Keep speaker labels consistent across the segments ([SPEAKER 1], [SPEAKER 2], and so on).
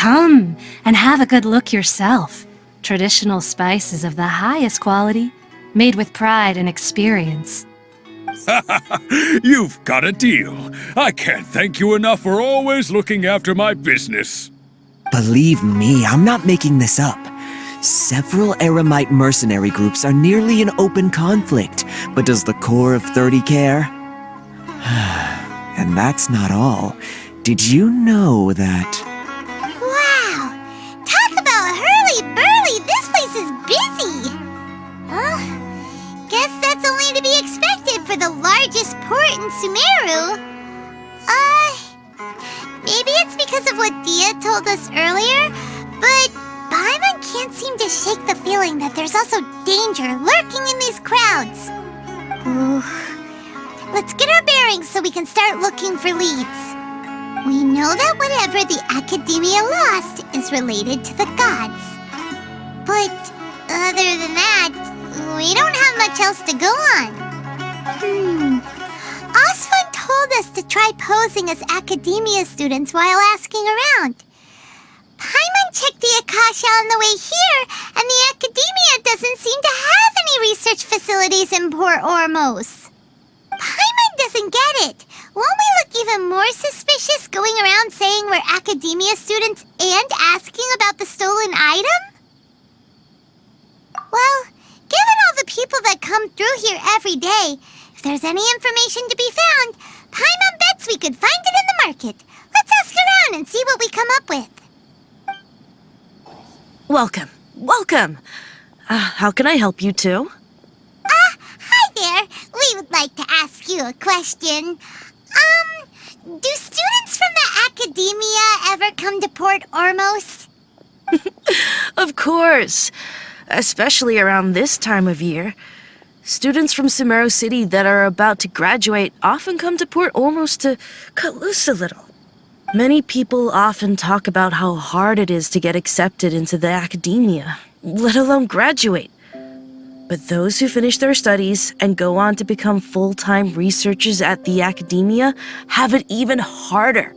[SPEAKER 1] Come and have a good look yourself. Traditional spices of the highest quality, made with pride and experience.
[SPEAKER 2] You've got a deal. I can't thank you enough for always looking after my business.
[SPEAKER 3] Believe me, I'm not making this up. Several Eremite mercenary groups are nearly in open conflict, but does the core of 30 care? And that's not all. Did you know that...
[SPEAKER 4] Wow! Talk about hurly-burly! This place is busy! Guess that's only to be expected for the largest port in Sumeru. Maybe it's because of what Dia told us earlier, but Paimon can't seem to shake the feeling that there's also danger lurking in these crowds. Ooh. Let's get our bearings so we can start looking for leads. We know that whatever the Akademiya lost is related to the gods. But other than that, we don't have much else to go on. Osfun told us to try posing as Akademiya students while asking around. Paimon checked the Akasha on the way here, and the Akademiya doesn't seem to have any research facilities in Port Ormos. Paimon doesn't get it. Won't we look even more suspicious going around saying we're Akademiya students and asking about the stolen item? Well, given all the people that come through here every day, if there's any information to be found, Paimon bets we could find it in the market. Let's ask around and see what we come up with.
[SPEAKER 5] Welcome. Welcome. How can I help you too?
[SPEAKER 4] Hi there. We would like to ask you a question. Do students from the Akademiya ever come to Port Ormos?
[SPEAKER 5] Of course. Especially around this time of year. Students from Sumeru City that are about to graduate often come to Port Ormos to cut loose a little. Many people often talk about how hard it is to get accepted into the Akademiya, let alone graduate. But those who finish their studies and go on to become full-time researchers at the Akademiya have it even harder.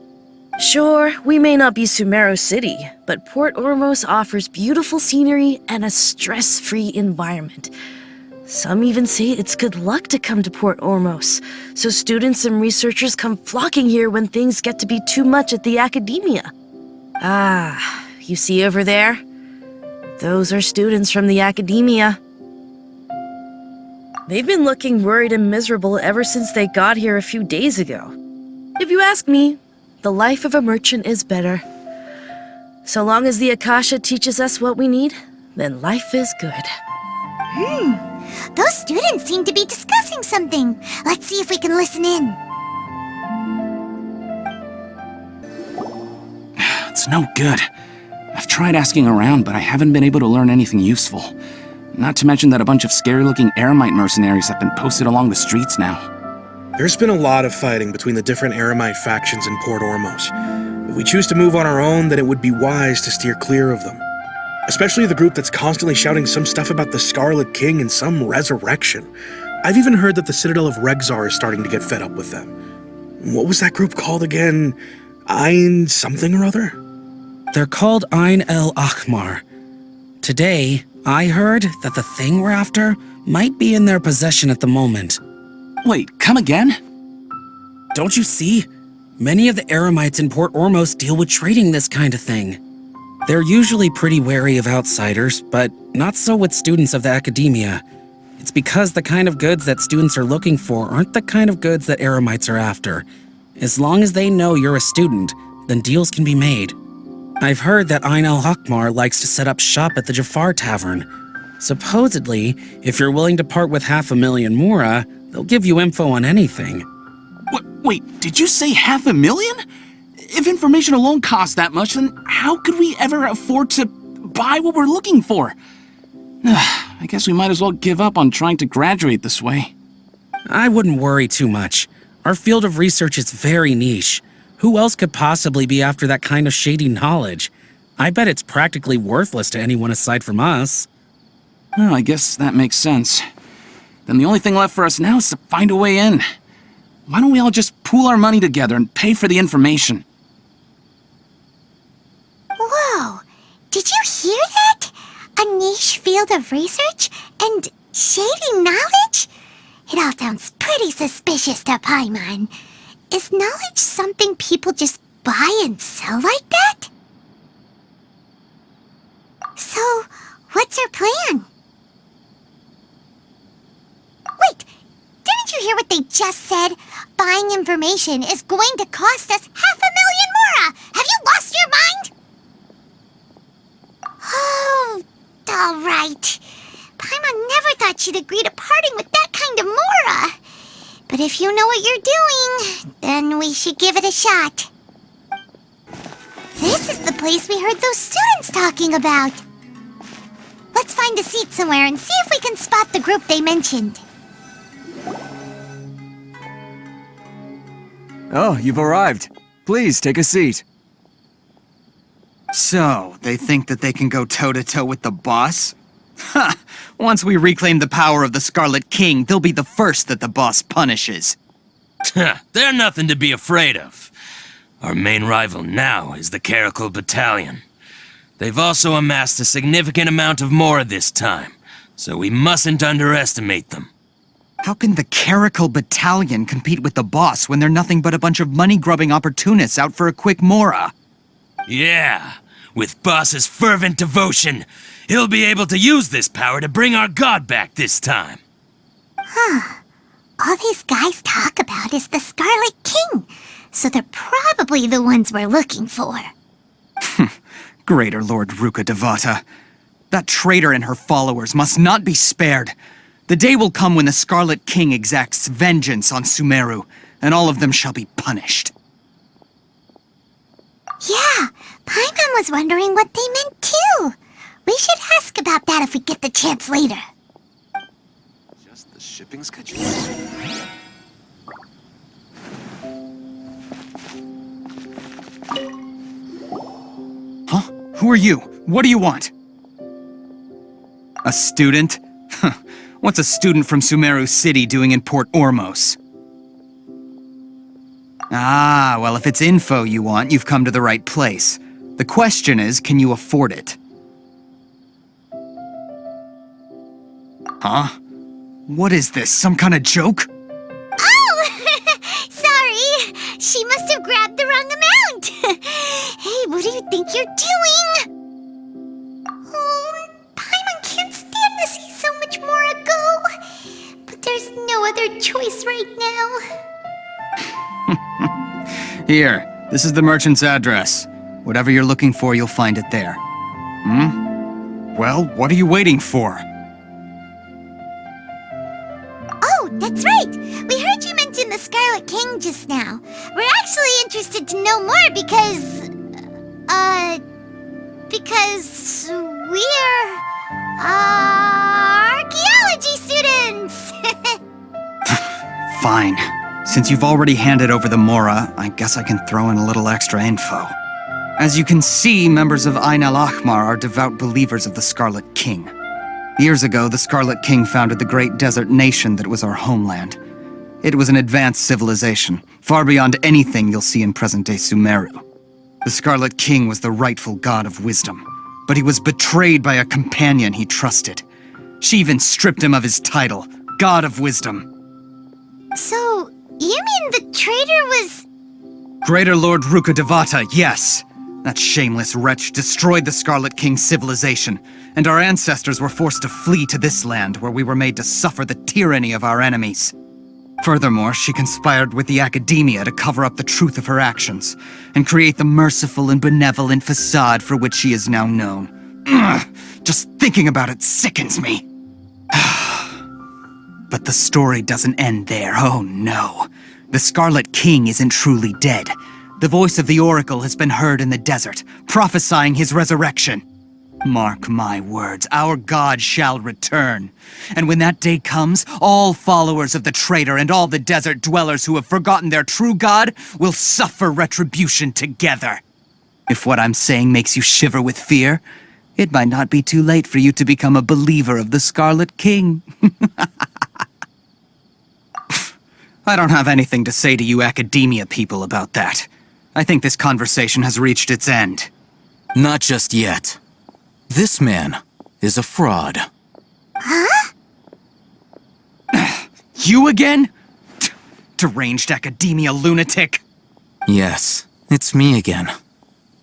[SPEAKER 5] Sure, we may not be Sumeru City, but Port Ormos offers beautiful scenery and a stress-free environment. Some even say it's good luck to come to Port Ormos, so students and researchers come flocking here when things get to be too much at the Akademiya. You see over there? Those are students from the Akademiya. They've been looking worried and miserable ever since they got here a few days ago. If you ask me, the life of a merchant is better. So long as the Akasha teaches us what we need, then life is good.
[SPEAKER 4] Those students seem to be discussing something. Let's see if we can listen in.
[SPEAKER 6] It's no good. I've tried asking around, but I haven't been able to learn anything useful. Not to mention that a bunch of scary-looking Eremite mercenaries have been posted along the streets now.
[SPEAKER 7] There's been a lot of fighting between the different Eremite factions in Port Ormos. If we choose to move on our own, then it would be wise to steer clear of them. Especially the group that's constantly shouting some stuff about the Scarlet King and some resurrection. I've even heard that the Citadel of Regzar is starting to get fed up with them. What was that group called again? Ein something or other?
[SPEAKER 8] They're called Ein el Akhmar. Today, I heard that the thing we're after might be in their possession at the moment.
[SPEAKER 6] Wait, come again?
[SPEAKER 8] Don't you see? Many of the Eremites in Port Ormos deal with trading this kind of thing. They're usually pretty wary of outsiders, but not so with students of the Akademiya. It's because the kind of goods that students are looking for aren't the kind of goods that Eremites are after. As long as they know you're a student, then deals can be made. I've heard that Ein el-Hakmar likes to set up shop at the Jafar Tavern. Supposedly, if you're willing to part with 500,000 Mura, they'll give you info on anything.
[SPEAKER 6] Wait, did you say 500,000? If information alone costs that much, then how could we ever afford to buy what we're looking for? I guess we might as well give up on trying to graduate this way.
[SPEAKER 8] I wouldn't worry too much. Our field of research is very niche. Who else could possibly be after that kind of shady knowledge? I bet it's practically worthless to anyone aside from us.
[SPEAKER 6] Well, I guess that makes sense. Then the only thing left for us now is to find a way in. Why don't we all just pool our money together and pay for the information?
[SPEAKER 4] Whoa! hear that? A niche field of research and shady knowledge? It all sounds pretty suspicious to Paimon. Is knowledge something people just buy and sell like that? So, what's her plan? Wait, didn't you hear what they just said? Buying information is going to cost us 500,000 mora! Have you lost your mind? Oh, alright. Paimon never thought she'd agree to parting with that kind of mora. But if you know what you're doing, then we should give it a shot. This is the place we heard those students talking about. Let's find a seat somewhere and see if we can spot the group they mentioned.
[SPEAKER 3] Oh, you've arrived. Please take a seat.
[SPEAKER 9] So, they think that they can go toe-to-toe with the boss? Ha! Once we reclaim the power of the Scarlet King, they'll be the first that the boss punishes.
[SPEAKER 10] They're nothing to be afraid of. Our main rival now is the Caracal Battalion. They've also amassed a significant amount of mora this time, so we mustn't underestimate them.
[SPEAKER 9] How can the Caracal Battalion compete with the boss when they're nothing but a bunch of money-grubbing opportunists out for a quick mora?
[SPEAKER 10] Yeah, with boss's fervent devotion, he'll be able to use this power to bring our god back this time.
[SPEAKER 4] All these guys talk about is the Scarlet King, so they're probably the ones we're looking for.
[SPEAKER 9] Greater Lord Ruka Devata. That traitor and her followers must not be spared. The day will come when the Scarlet King exacts vengeance on Sumeru, and all of them shall be punished.
[SPEAKER 4] Yeah, Paimon was wondering what they meant too. We should ask about that if we get the chance later.
[SPEAKER 3] Just the shipping schedule.
[SPEAKER 9] Huh? Who are you? What do you want? A student? What's a student from Sumeru City doing in Port Ormos? Ah, well, if it's info you want, you've come to the right place. The question is, can you afford it? Huh? What is this, some kind of joke?
[SPEAKER 4] Oh! Sorry! She must have grabbed the wrong amount! Hey, what do you think you're doing? Oh, Paimon can't stand to see so much more go. But there's no other choice right now.
[SPEAKER 9] Here, this is the merchant's address. Whatever you're looking for, you'll find it there. Well, what are you waiting for?
[SPEAKER 4] Oh, that's right! We heard you mention the Scarlet King just now. We're actually interested to know more because we're, archaeology students!
[SPEAKER 9] Fine. Since you've already handed over the mora, I guess I can throw in a little extra info. As you can see, members of Ain al-Ahmar are devout believers of the Scarlet King. Years ago, the Scarlet King founded the great desert nation that was our homeland. It was an advanced civilization, far beyond anything you'll see in present-day Sumeru. The Scarlet King was the rightful god of wisdom, but he was betrayed by a companion he trusted. She even stripped him of his title, God of Wisdom.
[SPEAKER 4] So, you mean the traitor was...
[SPEAKER 9] Greater Lord Ruka Devata, yes! That shameless wretch destroyed the Scarlet King's civilization, and our ancestors were forced to flee to this land where we were made to suffer the tyranny of our enemies. Furthermore, she conspired with the Akademiya to cover up the truth of her actions, and create the merciful and benevolent facade for which she is now known. Ugh, just thinking about it sickens me. But the story doesn't end there, oh no. The Scarlet King isn't truly dead. The voice of the Oracle has been heard in the desert, prophesying his resurrection. Mark my words, our god shall return. And when that day comes, all followers of the traitor and all the desert dwellers who have forgotten their true god will suffer retribution together. If what I'm saying makes you shiver with fear, it might not be too late for you to become a believer of the Scarlet King. I don't have anything to say to you Akademiya people about that. I think this conversation has reached its end.
[SPEAKER 10] Not just yet.
[SPEAKER 11] This man is a fraud.
[SPEAKER 9] You again? Deranged Akademiya lunatic.
[SPEAKER 11] Yes, it's me again.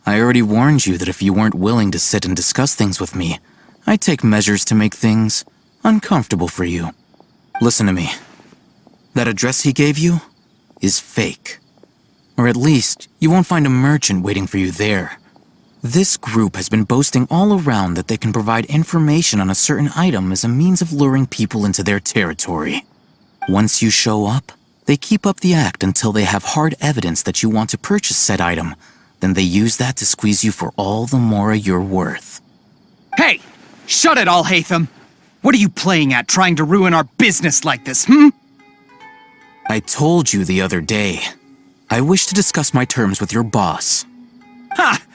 [SPEAKER 11] I already warned you that if you weren't willing to sit and discuss things with me, I'd take measures to make things uncomfortable for you. Listen to me. That address he gave you is fake. Or at least, you won't find a merchant waiting for you there. This group has been boasting all around that they can provide information on a certain item as a means of luring people into their territory. Once you show up, they keep up the act until they have hard evidence that you want to purchase said item. Then they use that to squeeze you for all the mora you're worth.
[SPEAKER 9] Hey! Shut it all, Hatham! What are you playing at, trying to ruin our business like this,
[SPEAKER 11] I told you the other day. I wish to discuss my terms with your boss.
[SPEAKER 9] Ha!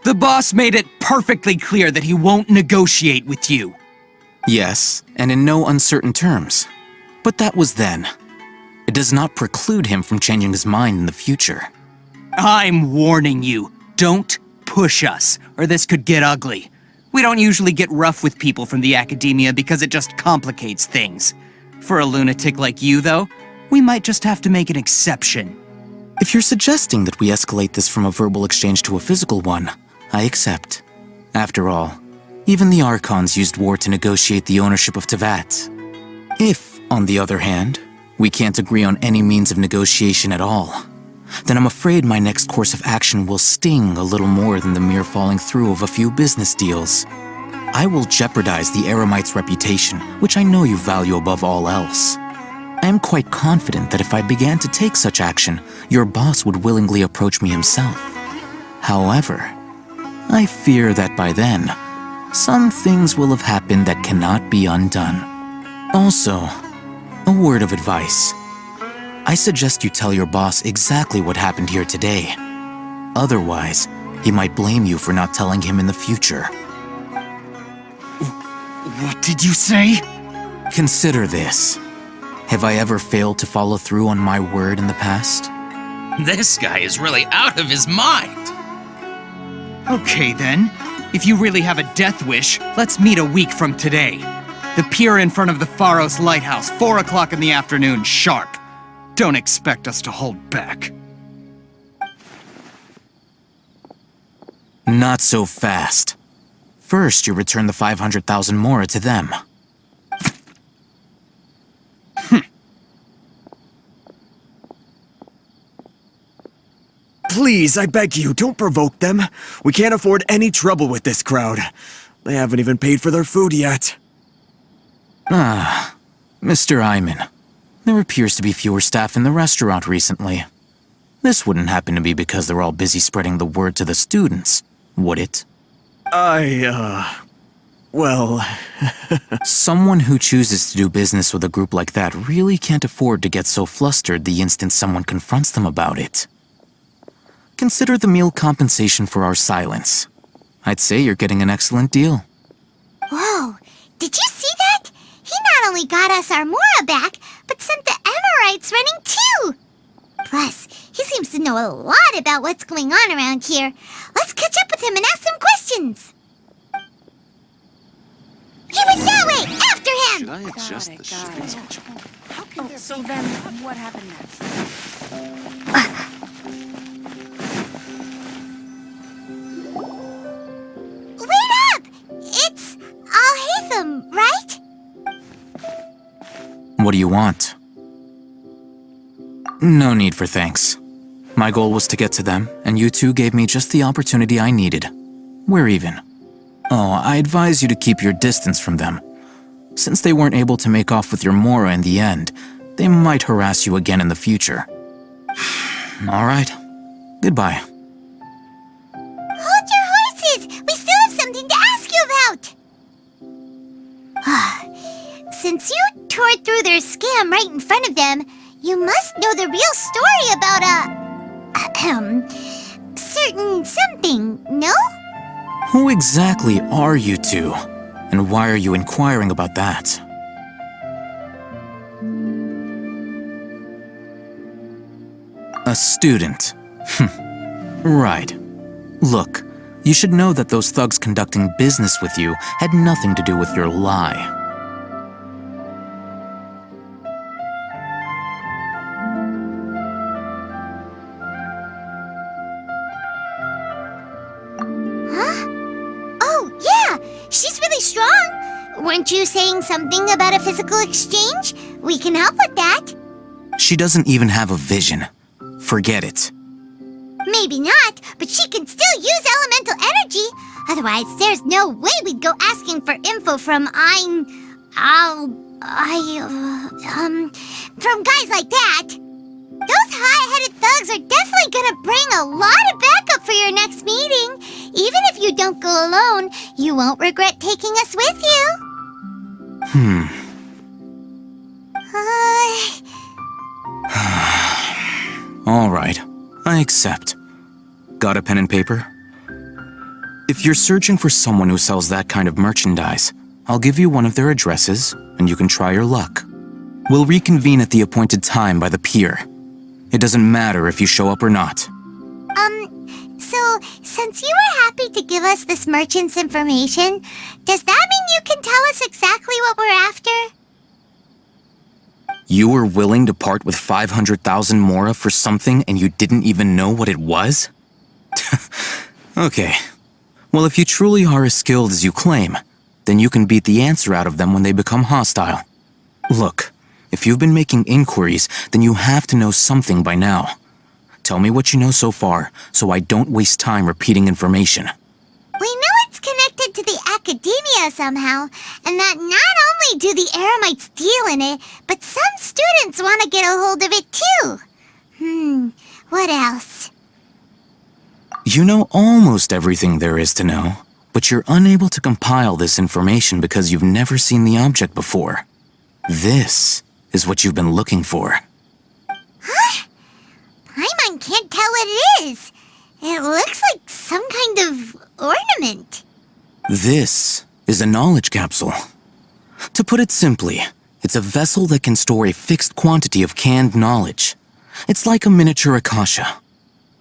[SPEAKER 9] The boss made it perfectly clear that he won't negotiate with you.
[SPEAKER 11] Yes, and in no uncertain terms. But that was then. It does not preclude him from changing his mind in the future.
[SPEAKER 9] I'm warning you, don't push us, or this could get ugly. We don't usually get rough with people from the Akademiya because it just complicates things. For a lunatic like you, though, we might just have to make an exception.
[SPEAKER 11] If you're suggesting that we escalate this from a verbal exchange to a physical one, I accept. After all, even the Archons used war to negotiate the ownership of Tevat. If, on the other hand, we can't agree on any means of negotiation at all, then I'm afraid my next course of action will sting a little more than the mere falling through of a few business deals. I will jeopardize the Eremites' reputation, which I know you value above all else. I am quite confident that if I began to take such action, your boss would willingly approach me himself. However, I fear that by then, some things will have happened that cannot be undone. Also, a word of advice. I suggest you tell your boss exactly what happened here today. Otherwise, he might blame you for not telling him in the future.
[SPEAKER 9] What did you say?
[SPEAKER 11] Consider this. Have I ever failed to follow through on my word in the past?
[SPEAKER 10] This guy is really out of his mind.
[SPEAKER 9] Okay then. If you really have a death wish, let's meet a week from today. The pier in front of the Pharos Lighthouse, 4 o'clock in the afternoon, sharp. Don't expect us to hold back.
[SPEAKER 11] Not so fast. First, you return the 500,000 mora to them.
[SPEAKER 3] Please, I beg you, don't provoke them. We can't afford any trouble with this crowd. They haven't even paid for their food yet.
[SPEAKER 11] Ah, Mr. Iman. There appears to be fewer staff in the restaurant recently. This wouldn't happen to be because they're all busy spreading the word to the students, would it?
[SPEAKER 3] Well...
[SPEAKER 11] Someone who chooses to do business with a group like that really can't afford to get so flustered the instant someone confronts them about it. Consider the meal compensation for our silence. I'd say you're getting an excellent deal.
[SPEAKER 4] Whoa, did you see that? He not only got us our Mora back, but sent the Eremites running too! Plus, he seems to know a lot about what's going on around here. Let's catch up with him and ask some questions! He went that way! After him!
[SPEAKER 6] Should I adjust the shit?
[SPEAKER 5] So then, what happened next?
[SPEAKER 4] Wait up! It's Al-Hatham, right?
[SPEAKER 11] What do you want? No need for thanks. My goal was to get to them, and you two gave me just the opportunity I needed. We're even. Oh, I advise you to keep your distance from them. Since they weren't able to make off with your Mora in the end, they might harass you again in the future. All right. Goodbye.
[SPEAKER 4] Hold your horses! We still have something to ask you about! Since you tore through their scam right in front of them, you must know the real story about certain something, no?
[SPEAKER 11] Who exactly are you two? And why are you inquiring about that? A student. Right. Look, You should know that those thugs conducting business with you had nothing to do with your lie.
[SPEAKER 4] Oh, yeah! She's really strong! Weren't you saying something about a physical exchange? We can help with that.
[SPEAKER 11] She doesn't even have a vision. Forget it.
[SPEAKER 4] Maybe not, but she can still use elemental energy. Otherwise, there's no way we'd go asking for info from from guys like that. Those high-headed thugs are definitely gonna bring a lot of backup for your next meeting. Even if you don't go alone, you won't regret taking us with you.
[SPEAKER 11] All right, I accept. Got a pen and paper? If you're searching for someone who sells that kind of merchandise, I'll give you one of their addresses, and you can try your luck. We'll reconvene at the appointed time by the pier. It doesn't matter if you show up or not.
[SPEAKER 4] So, since you were happy to give us this merchant's information, does that mean you can tell us exactly what we're after?
[SPEAKER 11] You were willing to part with 500,000 mora for something and you didn't even know what it was? Okay. Well, if you truly are as skilled as you claim, then you can beat the answer out of them when they become hostile. Look, if you've been making inquiries, then you have to know something by now. Tell me what you know so far, so I don't waste time repeating information.
[SPEAKER 4] We know it's connected to the Akademiya somehow, and that not only do the Eremites deal in it, but some students want to get a hold of it too. What else?
[SPEAKER 11] You know almost everything there is to know, but you're unable to compile this information because you've never seen the object before. This is what you've been looking for.
[SPEAKER 4] Huh? Paimon can't tell what it is. It looks like some kind of ornament.
[SPEAKER 11] This is a knowledge capsule. To put it simply, it's a vessel that can store a fixed quantity of canned knowledge. It's like a miniature Akasha.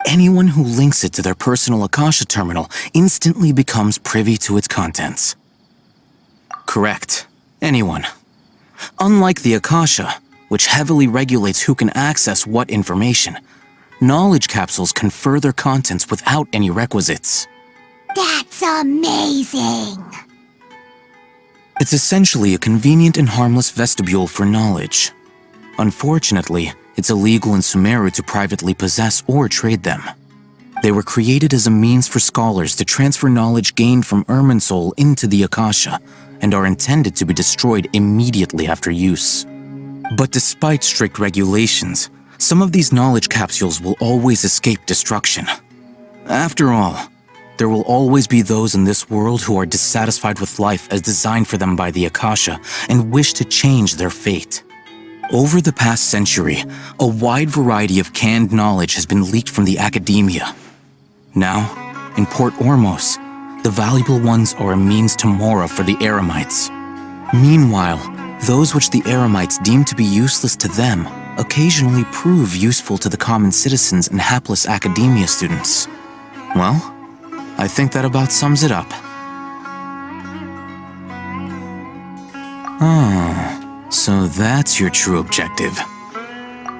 [SPEAKER 11] Anyone who links it to their personal Akasha terminal instantly becomes privy to its contents. Correct. Anyone. Unlike the Akasha, which heavily regulates who can access what information, knowledge capsules confer their contents without any requisites.
[SPEAKER 4] That's amazing!
[SPEAKER 11] It's essentially a convenient and harmless vestibule for knowledge. Unfortunately, it's illegal in Sumeru to privately possess or trade them. They were created as a means for scholars to transfer knowledge gained from Irminsul into the Akasha, and are intended to be destroyed immediately after use. But despite strict regulations, some of these knowledge capsules will always escape destruction. After all, there will always be those in this world who are dissatisfied with life as designed for them by the Akasha and wish to change their fate. Over the past century, a wide variety of canned knowledge has been leaked from the Akademiya. Now, in Port Ormos, the valuable ones are a means to mora for the Eremites. Meanwhile, those which the Eremites deem to be useless to them occasionally prove useful to the common citizens and hapless Akademiya students. Well, I think that about sums it up. So that's your true objective.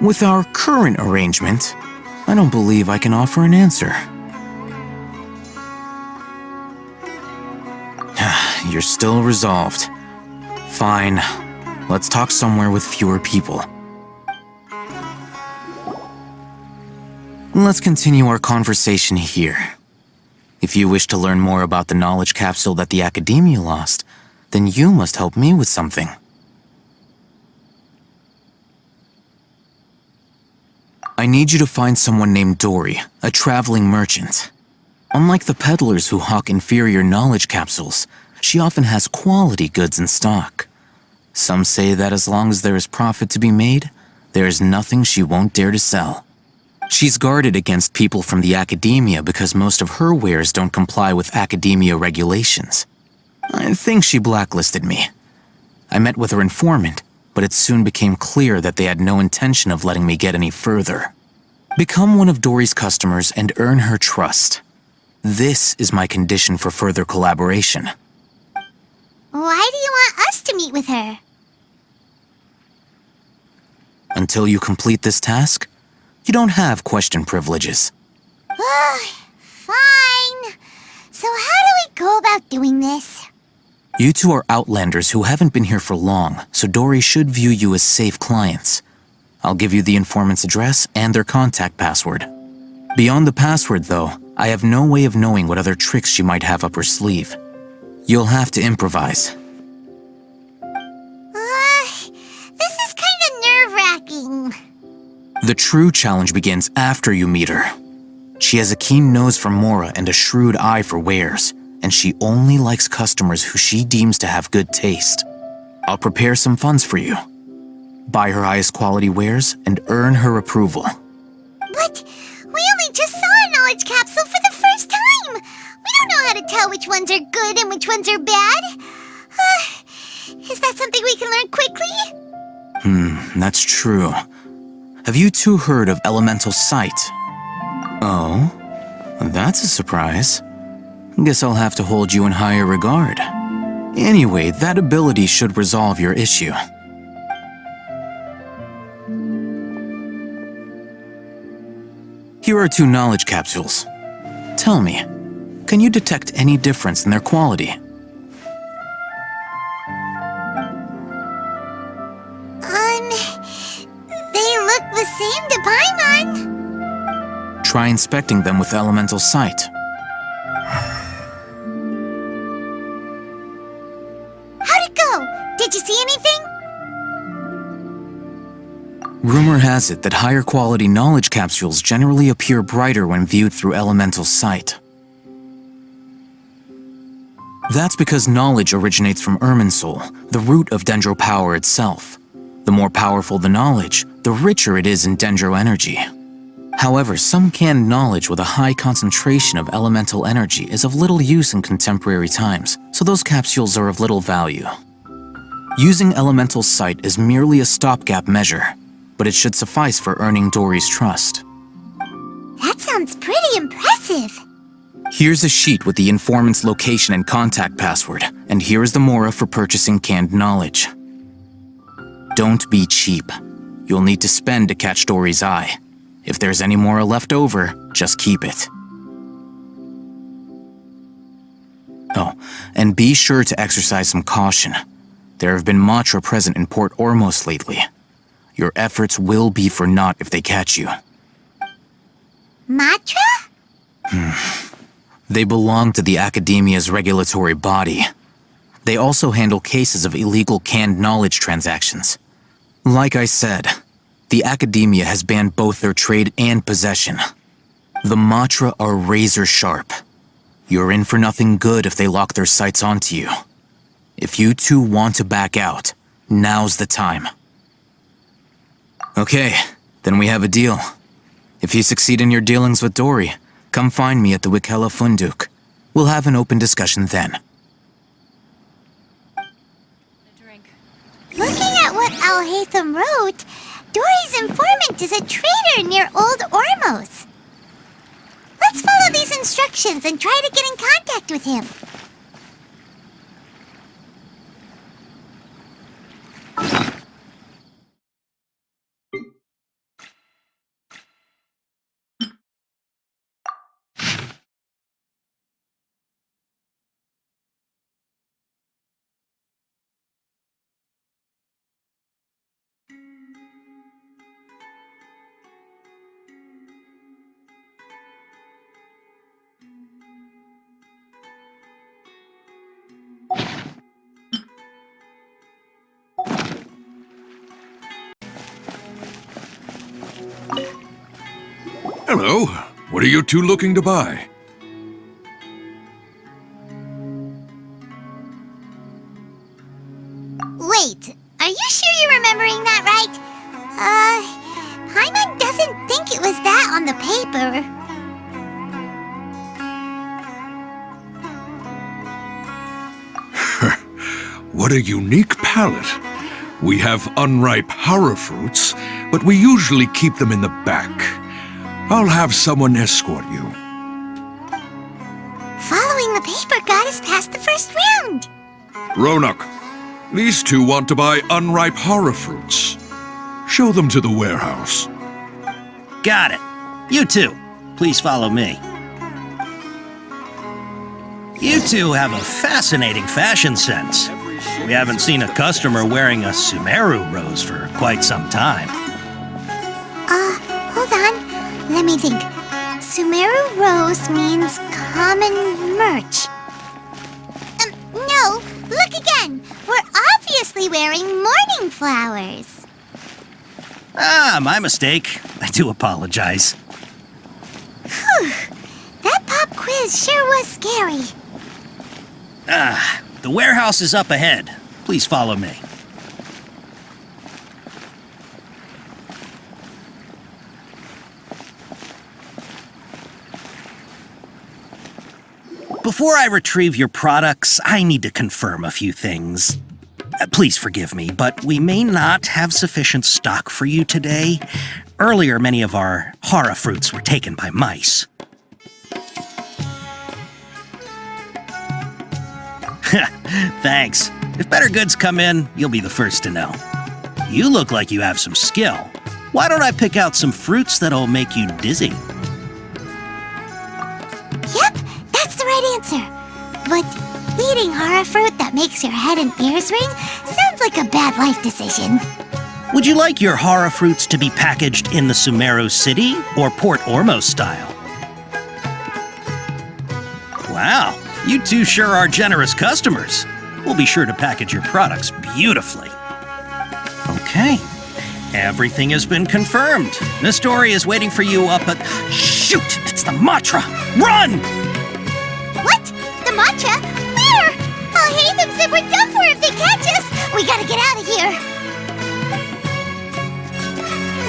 [SPEAKER 11] With our current arrangement, I don't believe I can offer an answer. You're still resolved. Fine. Let's talk somewhere with fewer people. Let's continue our conversation here. If you wish to learn more about the knowledge capsule that the Akademiya lost, then you must help me with something. I need you to find someone named Dory, a traveling merchant. Unlike the peddlers who hawk inferior knowledge capsules, she often has quality goods in stock. Some say that as long as there is profit to be made, there is nothing she won't dare to sell. She's guarded against people from the Akademiya because most of her wares don't comply with Akademiya regulations. I think she blacklisted me. I met with her informant, but it soon became clear that they had no intention of letting me get any further. Become one of Dory's customers and earn her trust. This is my condition for further collaboration.
[SPEAKER 4] Why do you want us to meet with her?
[SPEAKER 11] Until you complete this task, you don't have question privileges.
[SPEAKER 4] Fine. So how do we go about doing this?
[SPEAKER 11] You two are outlanders who haven't been here for long, so Dory should view you as safe clients. I'll give you the informant's address and their contact password. Beyond the password, though, I have no way of knowing what other tricks she might have up her sleeve. You'll have to improvise.
[SPEAKER 4] This is kind of nerve-wracking.
[SPEAKER 11] The true challenge begins after you meet her. She has a keen nose for Mora and a shrewd eye for wares, and she only likes customers who she deems to have good taste. I'll prepare some funds for you. Buy her highest quality wares and earn her approval.
[SPEAKER 4] But we only just saw a knowledge capsule for the first time. We don't know how to tell which ones are good and which ones are bad. Is that something we can learn quickly?
[SPEAKER 11] That's true. Have you two heard of elemental sight? Oh, that's a surprise. Guess I'll have to hold you in higher regard. Anyway, that ability should resolve your issue. Here are 2 knowledge capsules. Tell me, can you detect any difference in their quality?
[SPEAKER 4] They look the same to Paimon.
[SPEAKER 11] Try inspecting them with elemental sight.
[SPEAKER 4] How'd it go? Did you see anything?
[SPEAKER 11] Rumor has it that higher quality knowledge capsules generally appear brighter when viewed through elemental sight. That's because knowledge originates from Irminsul, the root of Dendro power itself. The more powerful the knowledge, the richer it is in Dendro energy. However, some canned knowledge with a high concentration of elemental energy is of little use in contemporary times, so those capsules are of little value. Using elemental sight is merely a stopgap measure, but it should suffice for earning Dory's trust.
[SPEAKER 4] That sounds pretty impressive.
[SPEAKER 11] Here's a sheet with the informant's location and contact password, and here is the mora for purchasing canned knowledge. Don't be cheap. You'll need to spend to catch Dory's eye. If there's any mora left over, just keep it. Oh, and be sure to exercise some caution. There have been Matra present in Port Ormos lately. Your efforts will be for naught if they catch you.
[SPEAKER 4] Matra?
[SPEAKER 11] They belong to the Akademiya's regulatory body. They also handle cases of illegal canned knowledge transactions. Like I said, the Akademiya has banned both their trade and possession. The Matra are razor sharp. You're in for nothing good if they lock their sights onto you. If you two want to back out, now's the time. Okay, then we have a deal. If you succeed in your dealings with Dory, come find me at the Wikela Funduk. We'll have an open discussion then.
[SPEAKER 4] Looking at what Al-Haytham wrote, Dory's informant is a trader near Old Ormos. Let's follow these instructions and try to get in contact with him.
[SPEAKER 2] Hello. What are you two looking to buy?
[SPEAKER 4] Wait, are you sure you're remembering that right? Paimon doesn't think it was that on the paper.
[SPEAKER 2] What a unique palate. We have unripe hara fruits, but we usually keep them in the back. I'll have someone escort you.
[SPEAKER 4] got us past the first round.
[SPEAKER 2] Ronak, these two want to buy unripe horror fruits. Show them to the warehouse.
[SPEAKER 12] Got it. You two, please follow me. You two have a fascinating fashion sense. We haven't seen a customer wearing a sumeru rose for quite some time.
[SPEAKER 4] Hold on. Let me think. Sumeru rose means common merch. No, look again. We're obviously wearing morning flowers.
[SPEAKER 12] Ah, my mistake. I do apologize.
[SPEAKER 4] Whew. That pop quiz sure was scary.
[SPEAKER 12] The warehouse is up ahead. Please follow me. Before I retrieve your products, I need to confirm a few things. Please forgive me, but we may not have sufficient stock for you today. Earlier, many of our hara fruits were taken by mice. Thanks. If better goods come in, you'll be the first to know. You look like you have some skill. Why don't I pick out some fruits that'll make you dizzy?
[SPEAKER 4] Yep, that's the right answer. But eating hara fruit that makes your head and ears ring sounds like a bad life decision.
[SPEAKER 12] Would you like your hara fruits to be packaged in the Sumeru City or Port Ormos style? Wow, you two sure are generous customers. We'll be sure to package your products beautifully. Okay, everything has been confirmed. Nestori is waiting for you up at... Shoot, it's the Matra! Run!
[SPEAKER 4] What? The matcha? Where? I'll hate them said we're done for if they catch us. We gotta get out of here.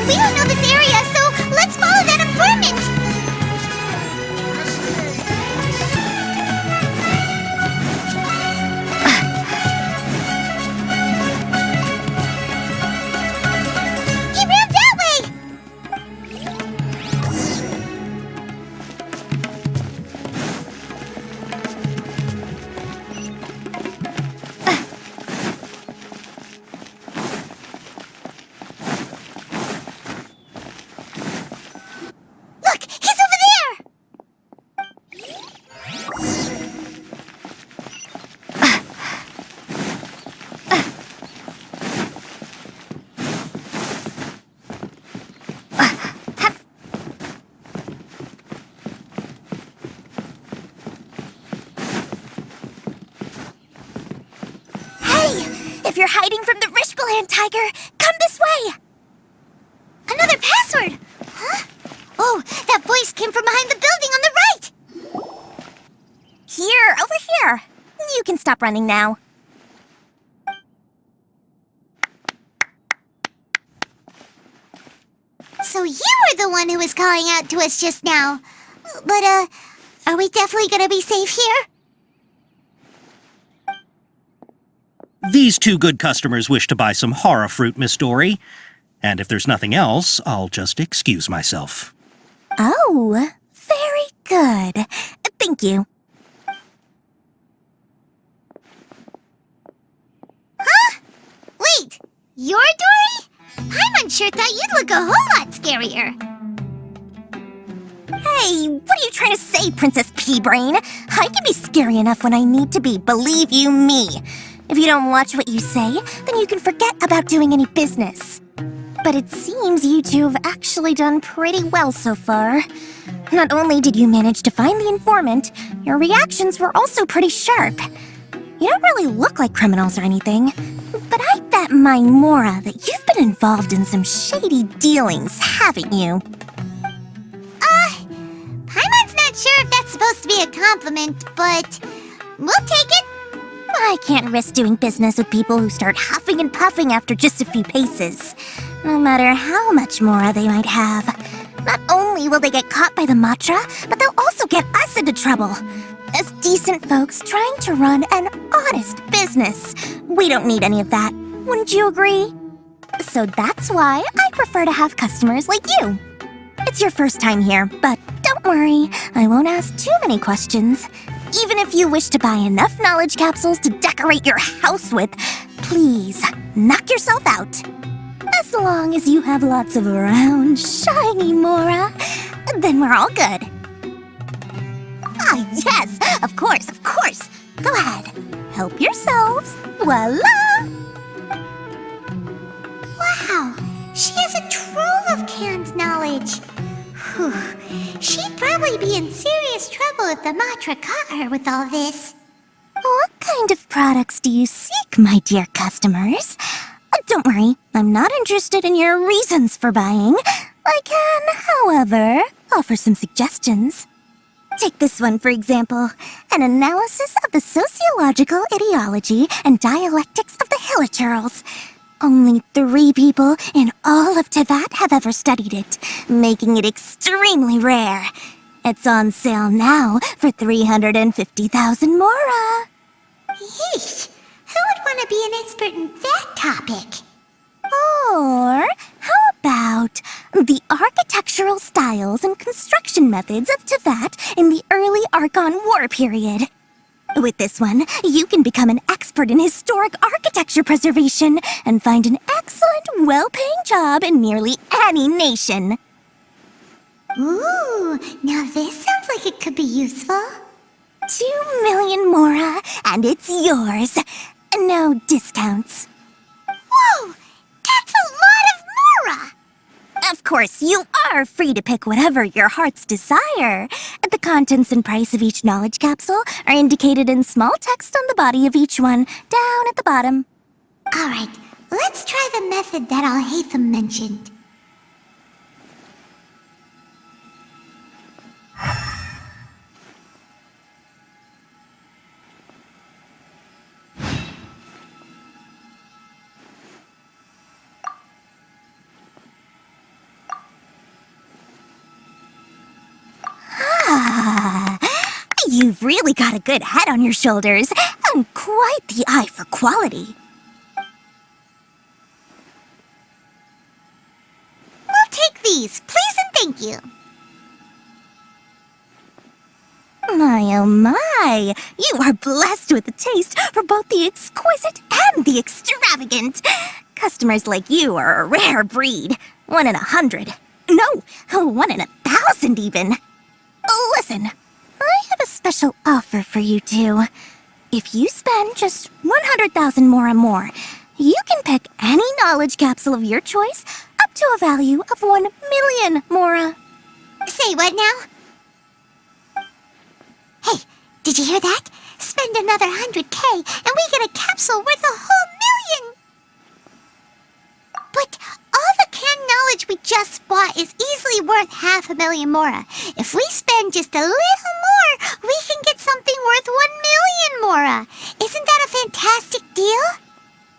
[SPEAKER 4] We don't know this area, so let's follow that informant. He ran that way. Look, he's over there. Hey, if you're hiding from the Rishbaland tiger, come this way. Another password. Huh? Oh, that voice came from behind the building on the right!
[SPEAKER 13] Here, over here. You can stop running now.
[SPEAKER 4] So you were the one who was calling out to us just now. But, are we definitely gonna be safe here?
[SPEAKER 12] These two good customers wish to buy some hara fruit, Miss Dory. And if there's nothing else, I'll just excuse myself.
[SPEAKER 13] Oh, very good. Thank you.
[SPEAKER 4] Huh? Wait, you're Dory? Paimon sure thought you'd look a whole lot scarier.
[SPEAKER 13] Hey, what are you trying to say, Princess Pea-Brain? I can be scary enough when I need to be, believe you me. If you don't watch what you say, then you can forget about doing any business. But it seems you two have actually done pretty well so far. Not only did you manage to find the informant, your reactions were also pretty sharp. You don't really look like criminals or anything, but I bet my Mora that you've been involved in some shady dealings, haven't you?
[SPEAKER 4] Paimon's not sure if that's supposed to be a compliment, but we'll take it.
[SPEAKER 13] I can't risk doing business with people who start huffing and puffing after just a few paces, no matter how much Mora they might have. Not only will they get caught by the Matra, but they'll also get us into trouble. As decent folks trying to run an honest business, we don't need any of that. Wouldn't you agree? So that's why I prefer to have customers like you. It's your first time here, but don't worry, I won't ask too many questions. Even if you wish to buy enough knowledge capsules to decorate your house with, please knock yourself out. As long as you have lots of round, shiny Mora, then we're all good. Ah, yes, of course, of course. Go ahead, help yourselves. Voila!
[SPEAKER 4] Wow, she has a trove of canned knowledge. Whew. She'd probably be in serious trouble if the Matra caught her with all this.
[SPEAKER 13] What kind of products do you seek, my dear customers? Don't worry, I'm not interested in your reasons for buying. I can, however, offer some suggestions. Take this one, for example. An analysis of the sociological ideology and dialectics of the Hilichurls. Only 3 people in all of Tevat have ever studied it, making it extremely rare. It's on sale now for 350,000 Mora.
[SPEAKER 4] Yeesh, who would want to be an expert in that topic?
[SPEAKER 13] Or how about the architectural styles and construction methods of Tevat in the early Archon War period? With this one, you can become an expert in historic architecture preservation and find an excellent, well-paying job in nearly any nation.
[SPEAKER 4] Ooh, now this sounds like it could be useful.
[SPEAKER 13] 2 million Mora, and it's yours. No discounts.
[SPEAKER 4] Whoa, that's a lot of Mora!
[SPEAKER 13] Of course, you are free to pick whatever your heart's desire. The contents and price of each knowledge capsule are indicated in small text on the body of each one, down at the bottom.
[SPEAKER 4] Alright, let's try the method that Alhaitham mentioned.
[SPEAKER 13] You've really got a good head on your shoulders, and quite the eye for quality.
[SPEAKER 4] We'll take these, please and thank you.
[SPEAKER 13] My oh my, you are blessed with a taste for both the exquisite and the extravagant. Customers like you are a rare breed, 1 in 100. No, 1 in 1,000 even. Listen, I have a special offer for you two. If you spend just 100,000 more, you can pick any knowledge capsule of your choice up to a value of 1 million Mora.
[SPEAKER 4] Say what now? Hey, did you hear that? Spend another 100K and we get a capsule worth a whole million! But all the canned knowledge we just bought is easily worth 500,000 Mora. If we spend just a little more, we can get something worth 1 million Mora. Isn't that a fantastic deal?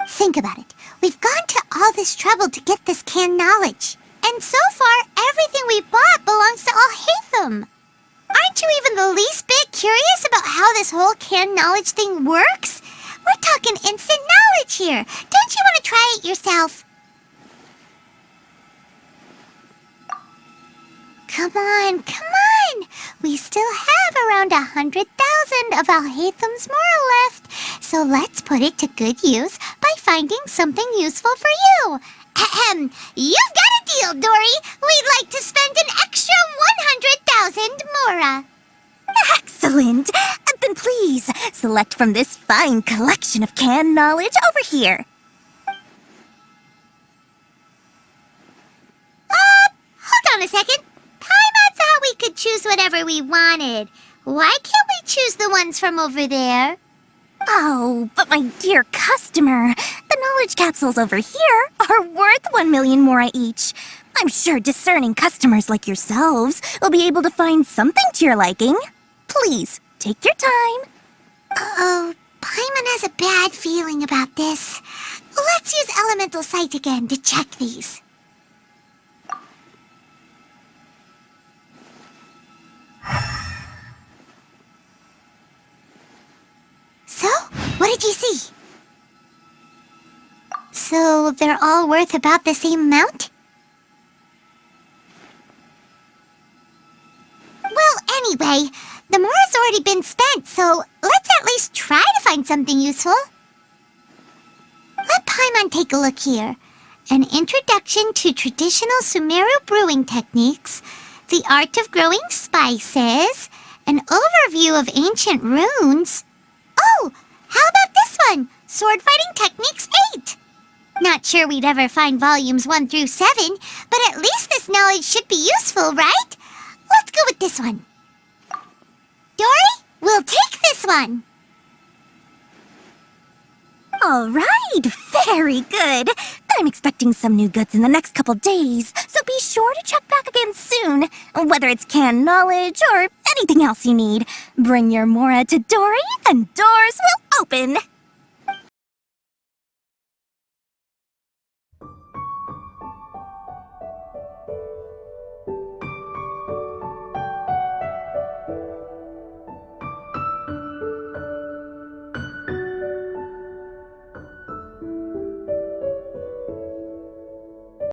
[SPEAKER 4] Think about it. We've gone to all this trouble to get this canned knowledge. And so far, everything we bought belongs to Alhaitham. Aren't you even the least bit curious about how this whole canned knowledge thing works? We're talking instant knowledge here. Don't you want to try it yourself? Come on, come on! We still have around 100,000 of Alhaitham's Mora left, so let's put it to good use by finding something useful for you. Ahem, you've got a deal, Dory! We'd like to spend an extra 100,000 Mora.
[SPEAKER 13] Excellent! Then please, select from this fine collection of canned knowledge over here.
[SPEAKER 4] Hold on a second. Paimon thought we could choose whatever we wanted. Why can't we choose the ones from over there?
[SPEAKER 13] Oh, but my dear customer, the knowledge capsules over here are worth 1 million Mora each. I'm sure discerning customers like yourselves will be able to find something to your liking. Please, take your time.
[SPEAKER 4] Uh-oh, Paimon has a bad feeling about this. Let's use Elemental Sight again to check these. So, what did you see? So, they're all worth about the same amount? Well, anyway, the Mora's already been spent, so something useful. Let Paimon take a look here. An introduction to traditional Sumeru brewing techniques, the art of growing spices, an overview of ancient runes. Oh, how about this one? Sword Fighting Techniques 8. Not sure we'd ever find volumes 1 through 7, but at least this knowledge should be useful, right? Let's go with this one. Dory, we'll take this one.
[SPEAKER 13] All right, very good. I'm expecting some new goods in the next couple days, so be sure to check back again soon. Whether it's canned knowledge or anything else you need, bring your Mora to Dory and doors will open.